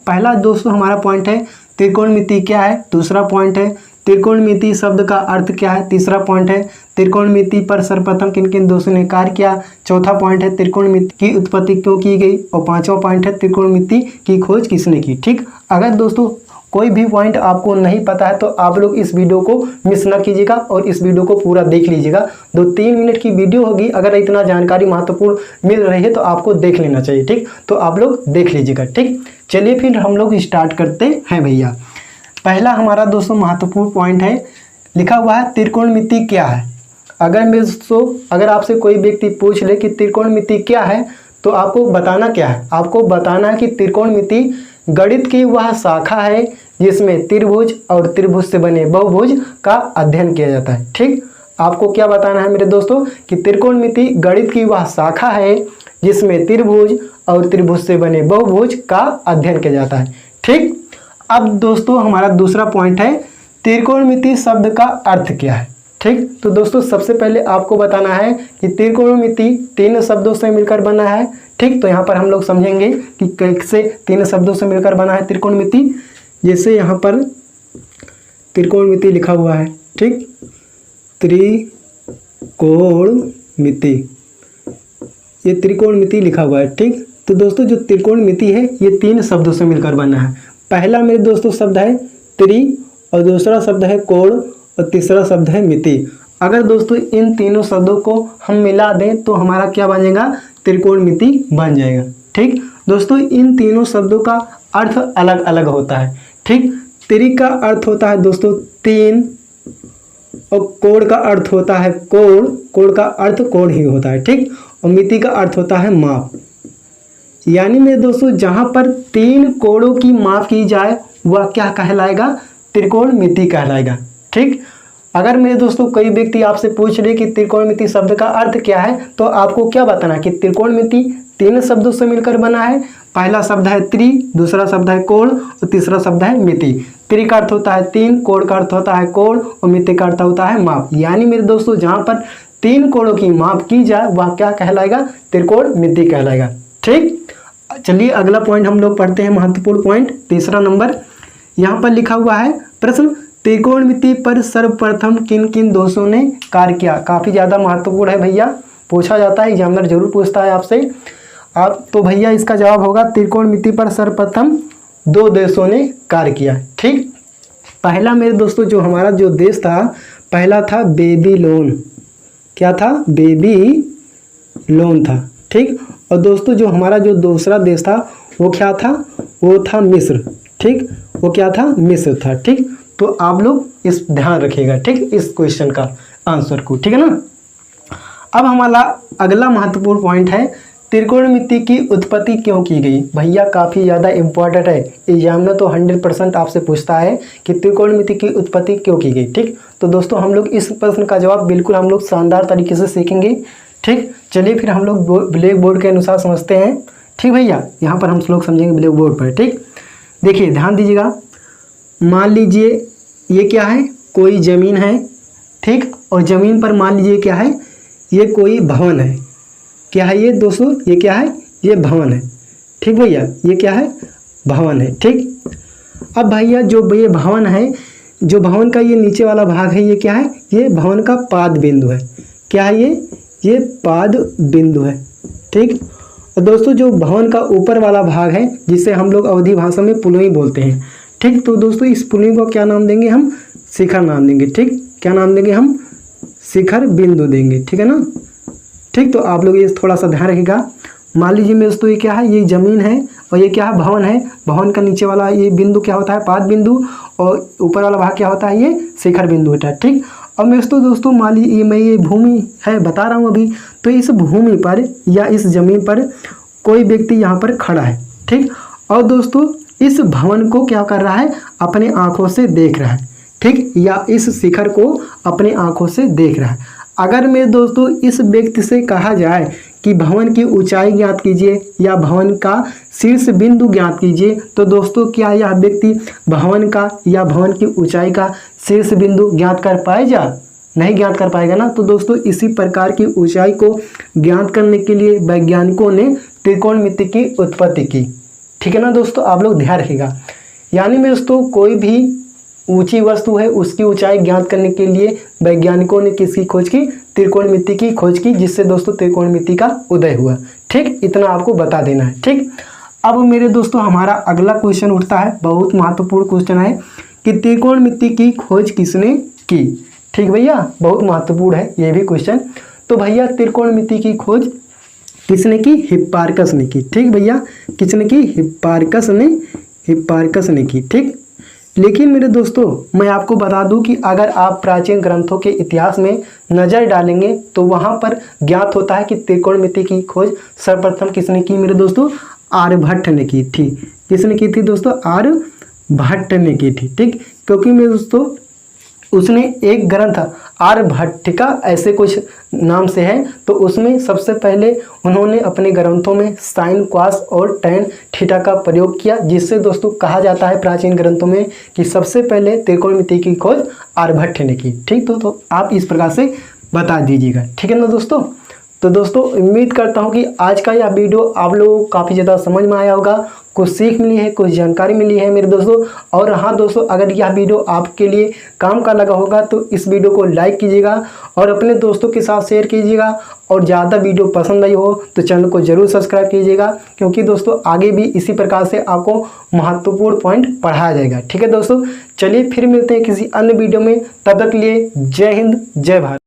पहला दोस्तों हमारा पॉइंट है त्रिकोणमिति क्या है, दूसरा पॉइंट है त्रिकोणमिति शब्द का अर्थ क्या है, तीसरा पॉइंट है त्रिकोणमिति पर सर्वप्रथम किन किन दोषों ने कार्य किया, चौथा पॉइंट है त्रिकोणमिति की उत्पत्ति क्यों की गई, और पांचवा पॉइंट है त्रिकोणमिति की खोज किसने की। ठीक, अगर दोस्तों कोई भी पॉइंट आपको नहीं पता है तो आप लोग इस वीडियो को मिस ना कीजिएगा और इस वीडियो को पूरा देख लीजिएगा। 2-3 मिनट की वीडियो होगी, अगर इतना जानकारी महत्वपूर्ण मिल रही है तो आपको देख लेना चाहिए। ठीक, तो आप लोग देख लीजिएगा। ठीक, चलिए फिर हम लोग स्टार्ट करते हैं भैया। पहला हमारा दोस्तों महत्वपूर्ण पॉइंट है, लिखा हुआ है त्रिकोणमिति क्या है। अगर आपसे कोई व्यक्ति पूछ ले कि त्रिकोणमिति क्या है तो आपको बताना क्या है, आपको बताना है कि त्रिकोणमिति गणित की वह शाखा है जिसमें त्रिभुज और त्रिभुज से बने बहुभुज का अध्ययन किया जाता है। ठीक, आपको क्या बताना है मेरे दोस्तों कि त्रिकोणमिति गणित की वह शाखा है जिसमें त्रिभुज और त्रिभुज से बने बहुभुज का अध्ययन किया जाता है। ठीक, अब दोस्तों हमारा दूसरा पॉइंट है त्रिकोणमिति शब्द का अर्थ क्या है। ठीक, तो दोस्तों सबसे पहले आपको बताना है कि त्रिकोणमिति 3 शब्दों से मिलकर बना है। ठीक, तो यहाँ पर हम लोग समझेंगे कि कैसे 3 शब्दों से मिलकर बना है त्रिकोणमिति। जैसे यहाँ पर त्रिकोणमिति लिखा हुआ है। ठीक, त्रिकोणमिति, ये त्रिकोणमिति लिखा हुआ है। ठीक, तो दोस्तों जो त्रिकोणमिति है ये 3 शब्दों से मिलकर बना है। पहला मेरे दोस्तों शब्द है त्रि, और दूसरा शब्द है कोण, और तीसरा शब्द है मिति। अगर दोस्तों इन तीनों शब्दों को हम मिला दें तो हमारा क्या बनेगा, त्रिकोणमिति बन जाएगा। ठीक, दोस्तों इन तीनों शब्दों का अर्थ अलग अलग होता है। ठीक, त्रि का अर्थ होता है दोस्तों 3, और कोण का अर्थ होता है कोण, कोण का अर्थ कोण ही होता है। ठीक, और मिति का अर्थ होता है माप। यानी मेरे दोस्तों जहां पर 3 कोणों की माप की जाए वह क्या कहलाएगा, त्रिकोणमिति कहलाएगा। ठीक, अगर मेरे दोस्तों कोई व्यक्ति आपसे पूछ ले कि त्रिकोणमिति शब्द का अर्थ क्या है तो आपको क्या बताना कि त्रिकोणमिति 3 शब्दों से मिलकर बना है। पहला शब्द है त्रि, दूसरा शब्द है कोण, और तीसरा शब्द है मिति। त्रि का अर्थ होता है 3, कोण का अर्थ होता है कोण, और मिति का अर्थ होता है माप। यानी मेरे दोस्तों जहां पर 3 कोणों की माप की जाए वह क्या कहलाएगा, त्रिकोणमिति कहलाएगा। ठीक, चलिए अगला पॉइंट हम लोग पढ़ते हैं, महत्वपूर्ण पॉइंट तीसरा नंबर। यहाँ पर लिखा हुआ है प्रश्न, त्रिकोणमिति पर सर्वप्रथम किन किन दोषों ने कार्य किया। काफ़ी ज़्यादा महत्वपूर्ण है भैया, पूछा जाता है, एग्जामिनर जरूर पूछता है आपसे। आप तो भैया इसका जवाब होगा त्रिकोणमिति पर सर्वप्रथम 2 देशों ने कार्य किया। ठीक, पहला मेरे दोस्तों जो हमारा जो देश था, पहला था बेबीलोन। क्या था, बेबीलोन था। ठीक, और दोस्तों जो हमारा जो दूसरा देश था वो क्या था, वो था मिस्र। ठीक, वो क्या था, मिस्र था। ठीक, तो आप लोग इस ध्यान रखिएगा। ठीक, इस क्वेश्चन का आंसर को, ठीक है ना। अब हमारा अगला महत्वपूर्ण पॉइंट है त्रिकोणमिति की उत्पत्ति क्यों की गई। भैया काफ़ी ज़्यादा इंपॉर्टेंट है, एग्जामिनर तो 100% आपसे पूछता है कि त्रिकोणमिति की उत्पत्ति क्यों की गई। ठीक, तो दोस्तों हम लोग इस प्रश्न का जवाब बिल्कुल हम लोग शानदार तरीके से सीखेंगे। ठीक, चलिए फिर हम लोग ब्लैक बोर्ड के अनुसार समझते हैं। ठीक भैया, यहाँ पर हम लोग समझेंगे ब्लैक बोर्ड पर। ठीक, देखिए ध्यान दीजिएगा। मान लीजिए ये क्या है, कोई ज़मीन है। ठीक, और ज़मीन पर मान लीजिए क्या है, ये कोई भवन है। क्या है ये दोस्तों, ये क्या है, ये भवन है। ठीक भैया, ये क्या है, भवन है। ठीक, अब भैया जो ये भवन है, जो भवन का ये नीचे वाला भाग है, ये क्या है, ये भवन का पाद बिंदु है। क्या है ये पाद बिंदु है। ठीक, और दोस्तों जो भवन का ऊपर वाला भाग है जिसे हम लोग अवधी भाषा में पुलोई बोलते हैं। ठीक, तो दोस्तों इस पुलोई को क्या नाम देंगे, हम शिखर नाम देंगे। ठीक, क्या नाम देंगे, हम शिखर बिंदु देंगे। ठीक है ना। ठीक, तो आप लोग ये थोड़ा सा ध्यान रखिएगा। मान लीजिए मेरे दोस्तों ये क्या है, ये जमीन है, और ये क्या है, भवन है। भवन का नीचे वाला ये बिंदु क्या होता है, पाद बिंदु, और ऊपर वाला भाग क्या होता है, ये शिखर बिंदु होता है। ठीक, और मेरे दोस्तों मान लीजिए मैं ये भूमि है बता रहा हूँ अभी, तो इस भूमि पर या इस जमीन पर कोई व्यक्ति यहाँ पर खड़ा है। ठीक, और दोस्तों इस भवन को क्या कर रहा है, अपने आँखों से देख रहा है। ठीक, या इस शिखर को अपने आँखों से देख रहा है। अगर मेरे दोस्तों इस व्यक्ति से कहा जाए कि भवन की ऊंचाई ज्ञात कीजिए या भवन का शीर्ष बिंदु ज्ञात कीजिए, तो दोस्तों क्या यह व्यक्ति भवन का या भवन की ऊंचाई का शीर्ष बिंदु ज्ञात कर पाएगा, नहीं ज्ञात कर पाएगा ना। तो दोस्तों इसी प्रकार की ऊंचाई को ज्ञात करने के लिए वैज्ञानिकों ने त्रिकोणमिति की उत्पत्ति की। ठीक है ना दोस्तों, आप लोग ध्यान रखिएगा। यानी में दोस्तों कोई भी ऊंची वस्तु है उसकी ऊंचाई ज्ञात करने के लिए वैज्ञानिकों ने किसकी खोज की? त्रिकोणमिति की खोज की, जिससे दोस्तों त्रिकोणमिति का उदय हुआ। ठीक, इतना आपको बता देना है। ठीक, अब मेरे दोस्तों हमारा अगला क्वेश्चन उठता है, बहुत महत्वपूर्ण क्वेश्चन है कि त्रिकोणमिति की खोज किसने की? ठीक भैया, बहुत महत्वपूर्ण है ये भी क्वेश्चन। तो भैया त्रिकोणमिति की खोज किसने की? हिप्पारकस ने की। ठीक भैया, किसने की? हिप्पारकस ने की। ठीक, लेकिन मेरे दोस्तों मैं आपको बता दूं कि अगर आप प्राचीन ग्रंथों के इतिहास में नज़र डालेंगे तो वहां पर ज्ञात होता है कि त्रिकोणमिति की खोज सर्वप्रथम किसने की मेरे दोस्तों? आर्यभट्ट ने की थी। किसने की थी दोस्तों? आर्यभट्ट ने की थी। ठीक, क्योंकि मेरे दोस्तों उसने एक ग्रंथ आर्यभट्टिका ऐसे कुछ नाम से है, तो उसमें सबसे पहले उन्होंने अपने ग्रंथों में साइन, क्वास और टैन थीटा का प्रयोग किया, जिससे दोस्तों कहा जाता है प्राचीन ग्रंथों में कि सबसे पहले त्रिकोणमिति की खोज आर्यभट्ट ने की। ठीक, तो आप इस प्रकार से बता दीजिएगा। ठीक है ना दोस्तों। तो दोस्तों उम्मीद करता हूँ कि आज का यह वीडियो आप लोगों को काफ़ी ज़्यादा समझ में आया होगा, कुछ सीख मिली है, कुछ जानकारी मिली है मेरे दोस्तों। और हाँ दोस्तों, अगर यह वीडियो आपके लिए काम का लगा होगा तो इस वीडियो को लाइक कीजिएगा और अपने दोस्तों के साथ शेयर कीजिएगा। और ज़्यादा वीडियो पसंद आई हो तो चैनल को ज़रूर सब्सक्राइब कीजिएगा, क्योंकि दोस्तों आगे भी इसी प्रकार से आपको महत्वपूर्ण पॉइंट पढ़ाया जाएगा। ठीक है दोस्तों, चलिए फिर मिलते हैं किसी अन्य वीडियो में, तब तक के लिए जय हिंद, जय भारत।